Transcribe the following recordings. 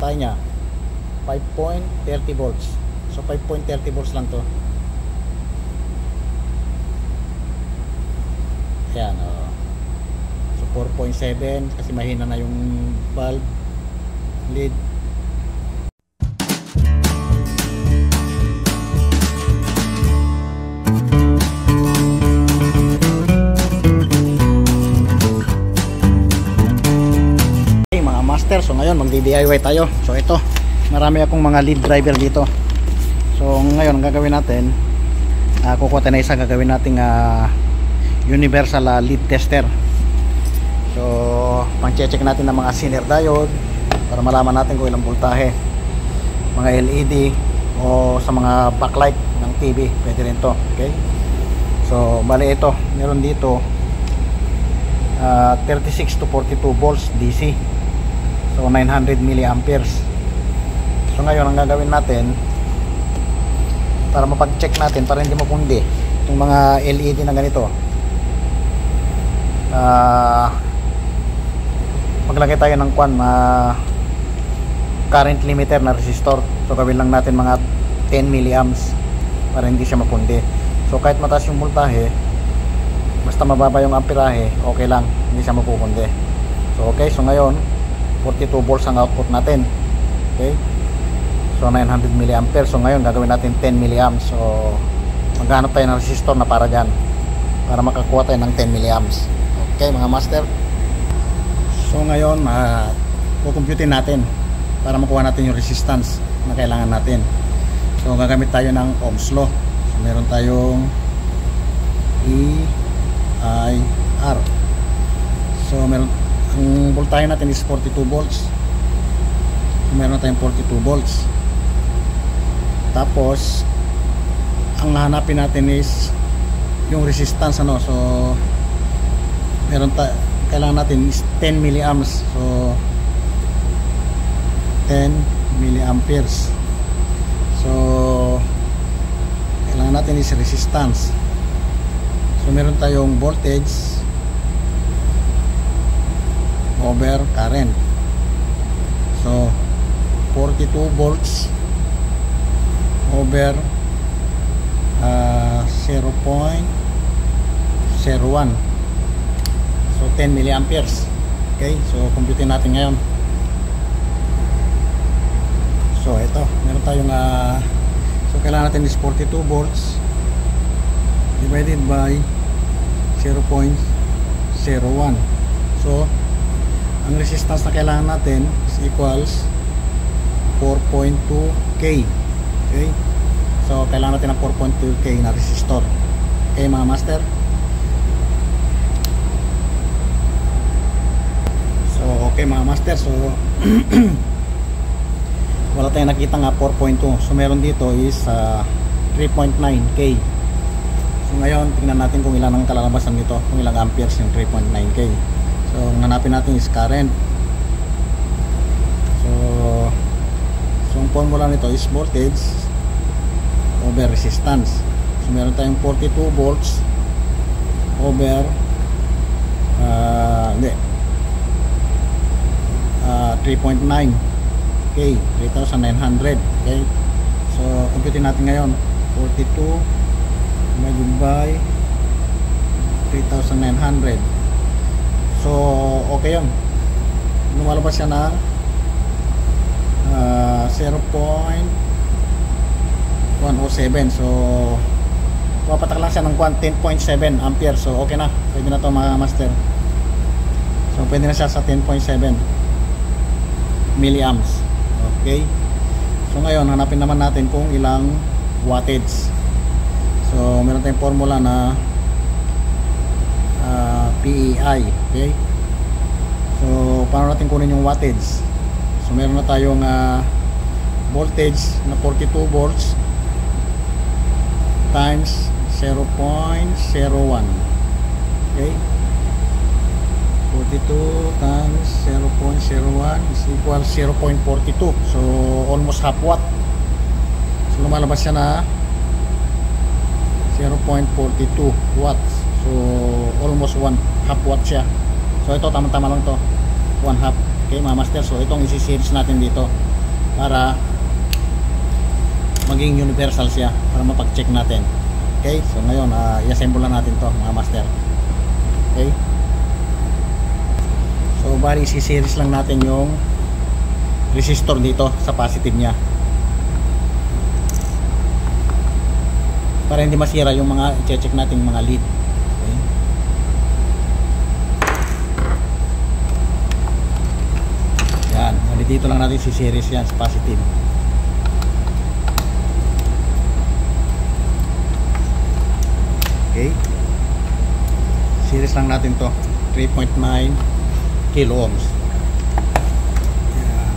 voltahe nya 5.30 volts. So 5.30 volts lang to. Ayan, so 4.7 kasi mahina na yung bulb lead. So ngayon magdi-DIY tayo. So ito, marami akong mga lead driver dito. So ngayon ang gagawin natin, kukuha tayo na isa, gagawin nating universal lead tester. So pang-check natin ng mga Zener diode para malaman natin kung ilang voltahe, mga LED o sa mga backlight ng TV, pwede rin to. Okay, so bali ito, meron dito 36 to 42 volts DC. So 900 milliamperes. So ngayon ang gagawin natin para mapag-check natin, para hindi mapundi itong mga LED na ganito, maglagay tayo ng current limiter na resistor. So gawin lang natin mga 10 milliamps para hindi siya mapundi. So kahit mataas yung voltahe, basta mababa yung amperahe, okay lang, hindi siya mapupundi. So okay, so ngayon 42 volts ang output natin. Okay, so 900 milliampere. So ngayon gagawin natin 10 milliamps. So maghanap tayo ng resistor na para dyan, para makakuha tayo ng 10 milliamps. Okay mga master, so ngayon kukumputin natin para makuha natin yung resistance na kailangan natin. So gagamit tayo ng Ohm's law. So meron tayong EIR. So meron, ang voltahe natin is 42 volts. So meron tayong 42 volts. Tapos ang hahanapin natin is yung resistance, ano. So kailangan natin is 10 milliamps. So 10 milliamperes. So kailangan natin is resistance. So meron tayong voltage over current. So 42 volts over 0.01, so 10 milliamperes. Okay, so computin natin ngayon. So ito, meron tayong so kailangan natin is 42 volts divided by 0.01. So ang resistance na kailangan natin is equals 4.2K. Okay, so kailangan natin ng 4.2K na resistor. Okay mga master, so okay mga master, so wala tayong nakita nga 4.2. So meron dito is 3.9K. So ngayon tingnan natin kung ilan ang kalalabasan nito, kung ilang amperes yung 3.9K. So hanapin natin is current. So ang formula nito is voltage over resistance. So meron tayong 42 volts over 3.9K, 3,900. Okay, so computin natin ngayon 42 divided by 3,900. So okay yun, lumalabas siya ng 0.107. So papatak lang siya ng 10.7 ampere. So okay na, pwede na to mga master. So pwede na siya sa 10.7 milliamps. Okay, so ngayon hanapin naman natin kung ilang wattage. So meron tayong formula na PEI. Okay, so paano natin kunin yung wattage? So meron na tayong voltage na 42 volts times 0.01. Okay, 42 times 0.01 is equal 0.42. So almost half watt. So lumalabas siya na 0.42 watts. So almost half watt siya. So ito tamang-tama lang to, 1/2. Okay mga master, so itong isi-series natin dito. para maging universal siya, para mapag-check natin. Okay, so ngayon i-assemble na natin to mga master. Okay, so bali si-series lang natin yung resistor dito sa positive nya para hindi masira yung mga i-check natin mga lead. Okay, yan, bali dito lang natin si-series yan sa positive. Okay, series lang natin to 3.9 kilo ohms. Yan.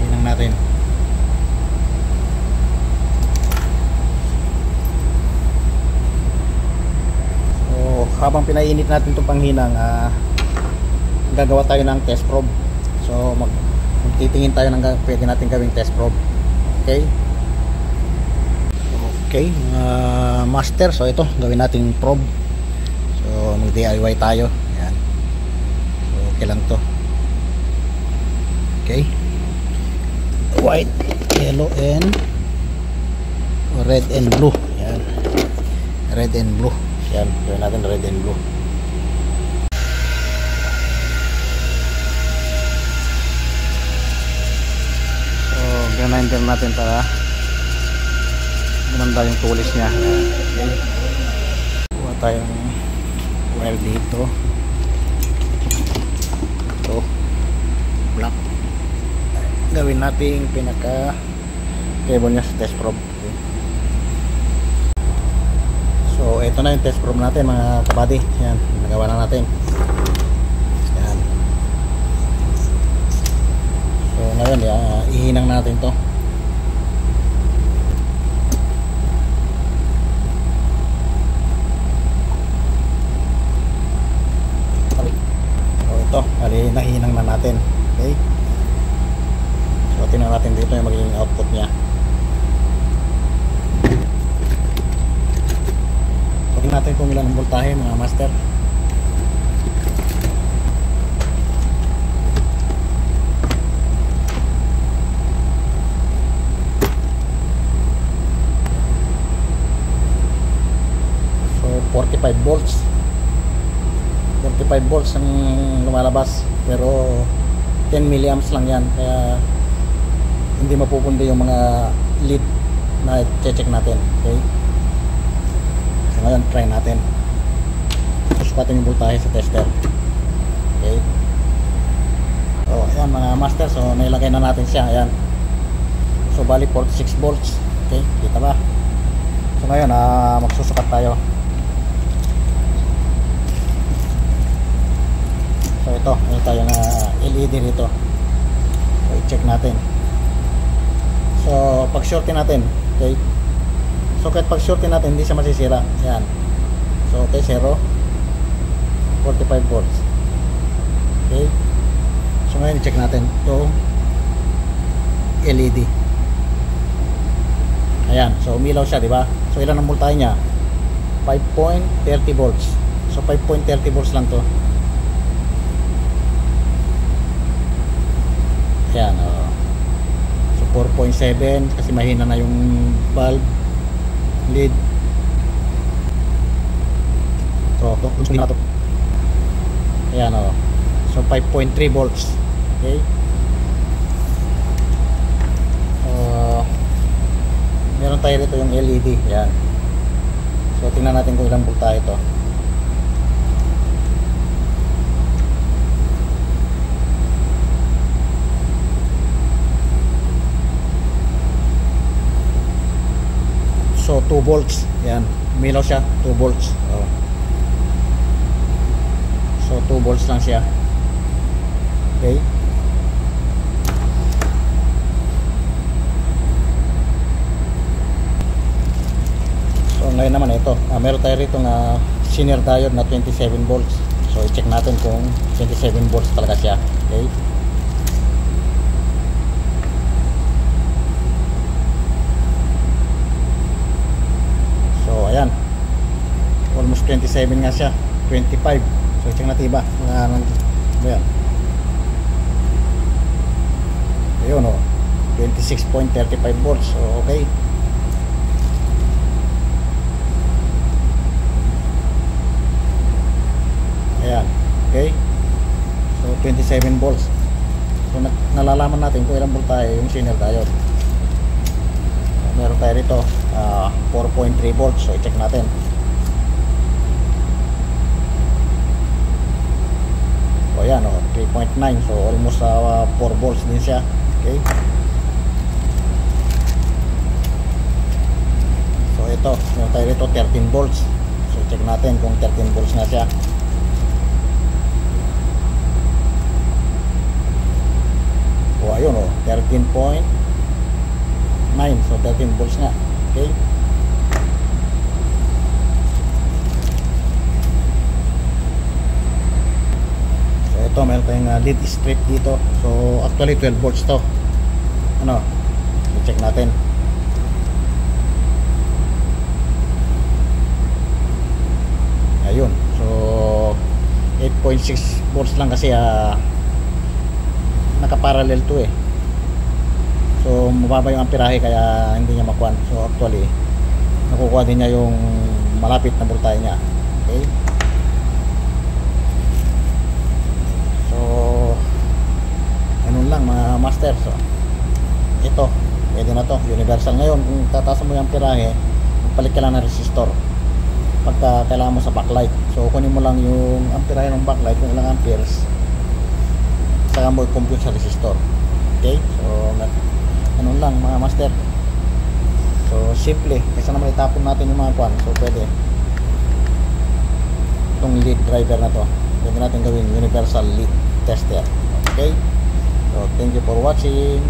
Hinang natin. So habang pinainit natin itong panghinang, gagawa tayo ng test probe. So magtitingin tayo ng pwede natin gawing test probe. Okay, okay, master, so ito gawin natin probe. So mag DIY tayo. Yan, so okay lang to. Okay, white, yellow and red and blue. Yan, red and blue. Yan, gawin natin red and blue. Grinder natin para gumanda yung tulis nya. Okay, kuha tayong wire dito. Ito black, gawin natin pinaka cable nya sa test probe. Okay, so ito na yung test probe natin mga kabady. Yan, nagawa na natin. Yan, so ngayon ihinang natin to. So ito, nahinang na natin. Okay, so tingnan natin dito yung magiging output nya. So tingnan natin kung ilan ang voltahe mga master. So 45 volts 45 volts ang lumalabas, pero 10 milliamps lang yan, kaya hindi mapupundi yung mga lead na check natin. Okay, so ngayon try natin, susukatin yung voltahe sa tester. Okay, so ayan mga master, so nailagay na natin siya. Ayan, so bali 46 volts. Okay, kita ba? So ngayon magsusukat tayo. So ito, meron tayong LED rito. So i-check natin. So pag shortin natin, okay, so kahit pag shortin natin hindi siya masisira. Yan, so okay, 0, 45 volts. Okay, so ngayon i-check natin ito LED. Ayan, so umilaw siya, diba? So ilan ang voltahe niya? 5.30 volts. So 5.30 volts lang to. Yan, so 4.7 kasi mahina na yung bulb lead. So ito, ayan, so 5.3 volts. Okay, meron tayo dito yung LED. Yan, so tingnan natin kung ilang voltahe ito. So 2 volts. Yan, umilaw siya, 2 volts. So 2 volts lang siya. Okay, so ngayon naman ito, meron tayo rito nga senior diode na 27 volts. So i-check natin kung 27 volts talaga siya. Okay, ayan, Tapos 27 nga siya, 25. So check natin iba mga yan. Ayun o, 26.35 volts. So okay. Ayan, okay. So 27 volts. So nalalaman natin kung ilang volt tayo yung single diode. So, meron tayo rito 4.3 volts. So i-check natin. So ayan 3.9. So almost 4 volts din siya. Okay. So ito, meron tayo rito 13 volts. So check natin kung 13 volts na siya. O ayun 13.9. So 13 volts nga. Okay. So ito meron tayong lead strip dito. So actually 12 volts to. Ano? I-check natin. Ayun. So 8.6 volts lang kasi naka-parallel to eh. So mababa yung amperahe kaya hindi niya makuha. So actually nakukuha din niya yung malapit na voltahe niya. Okay. So ganun lang mga master. So ito, pwede na to, universal. Ngayon kung tataas mo yung amperahe, magpalit ka lang ng resistor pagka kailangan mo sa backlight. So kunin mo lang yung amperahe ng backlight kung ilang amperes, saka mo i-compute sa resistor. Okay, so ganun lang mga master. So simple, kasi naman itapon natin yung mga kwan. So pwede itong lead driver na to, pwede natin gawin universal lead tester. Okay, so thank you for watching.